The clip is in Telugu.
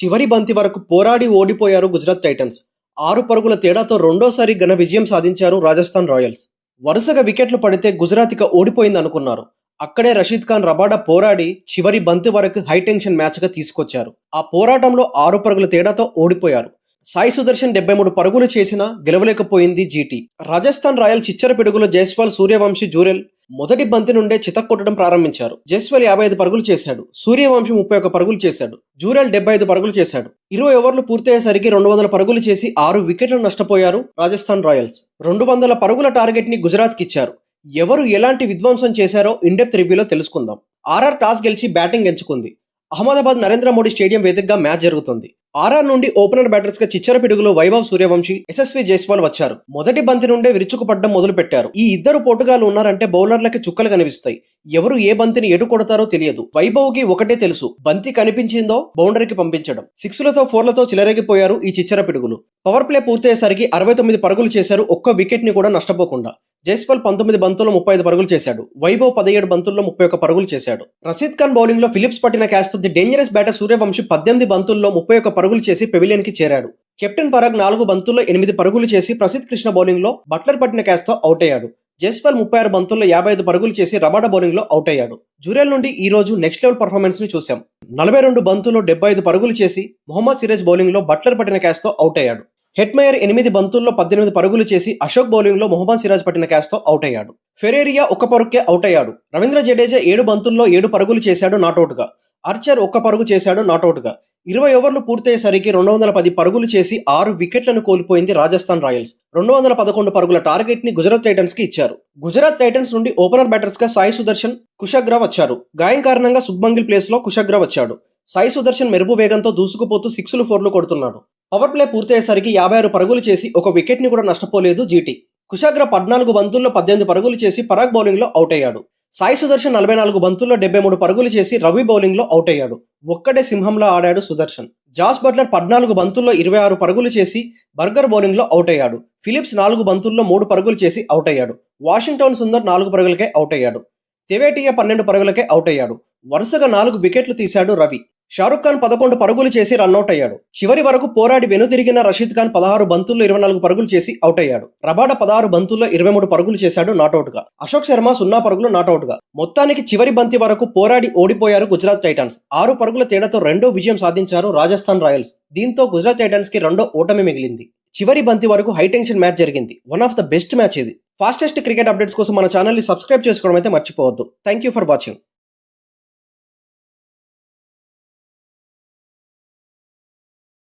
చివరి బంతి వరకు పోరాడి ఓడిపోయారు గుజరాత్ టైటన్స్. 6 పరుగుల తేడాతో రెండోసారి ఘన విజయం సాధించారు రాజస్థాన్ రాయల్స్. వరుసగా వికెట్లు పడితే గుజరాత్ ఇక ఓడిపోయిందనుకున్నారు. అక్కడే రషీద్ ఖాన్ రబాడా పోరాడి చివరి బంతి వరకు హైటెన్షన్ మ్యాచ్గా తీసుకొచ్చారు. ఆ పోరాటంలో 6 పరుగుల తేడాతో ఓడిపోయారు. సాయి సుదర్శన్ 73 పరుగులు చేసినా గెలవలేకపోయింది జీటీ. రాజస్థాన్ రాయల్ చిచ్చర పిడుగులో జైస్వాల్, సూర్యవంశీ, జూరెల్ మొదటి బంతి నుండే చితక్కొట్టడం ప్రారంభించారు. జైస్వాల్ 55 పరుగులు చేశాడు. సూర్యవంశీ 31 పరుగులు చేశాడు. జూరెల్ 75 పరుగులు చేశాడు. 20 ఓవర్లు పూర్తయ్యేసరికి 200 పరుగులు చేసి 6 వికెట్లు నష్టపోయారు రాజస్థాన్ రాయల్స్. 200 పరుగుల టార్గెట్ ని గుజరాత్కి ఇచ్చారు. ఎవరు ఎలాంటి విధ్వంసం చేశారో ఇన్డెప్త్ రివ్యూలో తెలుసుకుందాం. ఆర్ఆర్ టాస్ గెలిచి బ్యాటింగ్ ఎంచుకుంది. అహ్మదాబాద్ నరేంద్ర మోడీ స్టేడియం వేదికగా మ్యాచ్ జరుగుతుంది. ఆర్ఆర్ నుండి ఓపెనర్ బ్యాటర్స్ గా చిచ్చర పిడుగులో వైభవ్ సూర్యవంశీ, యశస్వి జైస్వాల్ వచ్చారు. మొదటి బంతి నుండే విరుచుకుపడ్డం మొదలు పెట్టారు. ఈ ఇద్దరు పోటుగాలు ఉన్నారంటే బౌలర్లకి చుక్కలు కనిపిస్తాయి. ఎవరు ఏ బంతిని ఎటు కొడతారో తెలియదు. వైభవ్ కి ఒకటే తెలుసు, బంతి కనిపించిందో బౌండరీకి పంపించడం. 6లతో 4లతో చిలరేగిపోయారు ఈ చిచ్చర పిడుగులు. పవర్ ప్లే పూర్తయ్యేసరికి 69 పరుగులు చేశారు, ఒక్క వికెట్ ని కూడా నష్టపోకుండా. జైస్వాల్ 19 బంతుల్లో 35 పరుగులు చేశాడు. వైభవ్ 17 బంతుల్లో 31 పరుగులు చేశాడు. రషీద్ ఖాన్ బౌలింగ్ లో ఫిలిప్స్ పట్టిన క్యాచ్ తో ది డేంజరస్ బ్యాటర్ సూర్యవంశీ 18 బంతుల్లో 31 పరుగులు చేసి పెవిలియన్ కి చేరాడు. కెప్టెన్ పరాగ్ 4 బంతుల్లో 8 పరుగులు చేసి ప్రసిద్ధ్ కృష్ణ బౌలింగ్ లో బట్లర్ పట్టిన క్యాచ్ తో అవుట్ అయ్యాడు. జైస్వాల్ 36 బంతుల్లో 55 పరుగులు చేసి రబాడా బౌలింగ్ లో అవుట్ అయ్యాడు. జూరెల్ నుండి ఈ రోజు నెక్స్ట్ లెవెల్ పర్ఫార్మెన్స్ ని చూసాం. 42 బంతుల్లో 75 పరుగులు చేసి మొహమ్మద్ సిరాజ్ బౌలింగ్ లో బట్లర్ పట్టిన క్యాచ్ తో అవుట్ అయ్యాడు. హెట్మయర్ 8 బంతుల్లో 18 పరుగులు చేసి అశోక్ బౌలింగ్ లో మొహమ్మద్ సిరాజ్ పట్టిన క్యాచ్ తో అవుట్ అయ్యాడు. ఫెరేరియా 1 పరుగుకే అవుట్ అయ్యాడు. రవీంద్ర జడేజా 7 బంతుల్లో 7 పరుగులు చేశాడు నాట్అవుట్ గా. ఆర్చర్ 1 పరుగు చేశాడు నాట్అవుట్ గా. 20 ఓవర్లు పూర్తయ్యేసరికి 210 పరుగులు చేసి 6 వికెట్లను కోల్పోయింది రాజస్థాన్ రాయల్స్. 211 పరుగుల టార్గెట్ ని గుజరాత్ టైటన్స్ కి ఇచ్చారు. గుజరాత్ టైటన్స్ నుండి ఓపెనర్ బ్యాటర్స్ గా సాయి సుదర్శన్, కుషగ్రా వచ్చారు. గాయం కారణంగా శుభ్మన్ గిల్ ప్లేస్ లో కుషగ్రా వచ్చాడు. సాయి సుదర్శన్ మెరుపు వేగంతో దూసుకుపోతూ 6లు 4లు కొడుతున్నాడు. పవర్ ప్లే పూర్తయ్యేసరికి 56 పరుగులు చేసి ఒక వికెట్ ని కూడా నష్టపోలేదు జీటీ. కుషాగ్రా 14 బంతుల్లో 18 పరుగులు చేసి పరాగ్ బౌలింగ్ లో అవుట్ అయ్యాడు. సాయి సుదర్శన్ 44 బంతుల్లో 73 పరుగులు చేసి రవి బౌలింగ్ లో అవుట్ అయ్యాడు. ఒక్కడే సింహంలా ఆడాడు సుదర్శన్. జాస్ బట్లర్ 14 బంతుల్లో 26 పరుగులు చేసి బర్గర్ బౌలింగ్ లో అవుట్ అయ్యాడు. ఫిలిప్స్ 4 బంతుల్లో 3 పరుగులు చేసి అవుట్ అయ్యాడు. వాషింగ్టన్ సుందర్ 4 పరుగులకే అవుట్ అయ్యాడు. తెవేటియా 12 పరుగులకే అవుట్ అయ్యాడు. వరుసగా 4 వికెట్లు తీశాడు రవి. షారుఖ్ ఖాన్ 11 పరుగులు చేసి రన్అట్ అయ్యాడు. చివరి వరకు పోరాడి వెనుతిరిగిన రషీద్ ఖాన్ 16 బంతుల్లో 24 పరుగులు చేసి అవుట్ అయ్యాడు. రబాడా 16 బంతుల్లో 23 పరుగులు చేశాడు నాట్అవుట్ గా. అశోక్ శర్మ 0 పరుగులు నాట్అవుట్ గా. మొత్తానికి చివరి బంతి వరకు పోరాడి ఓడిపోయారు గుజరాత్ టైటన్స్. 6 పరుగుల తేడాతో రెండో విజయం సాధించారు రాజస్థాన్ రాయల్స్. దీంతో గుజరాత్ టైటన్స్ కి రెండో ఓటమి మిగిలింది. చివరి బంతి వరకు హైటెన్షన్ మ్యాచ్ జరిగింది. One of the best match ఇది. ఫాస్టెస్ట్ క్రికెట్ అప్డేట్స్ కోసం మన ఛానల్ ని సబ్స్క్రైబ్ చేసుకోవడం అయితే మర్చిపోవద్దు. Thank you for watching.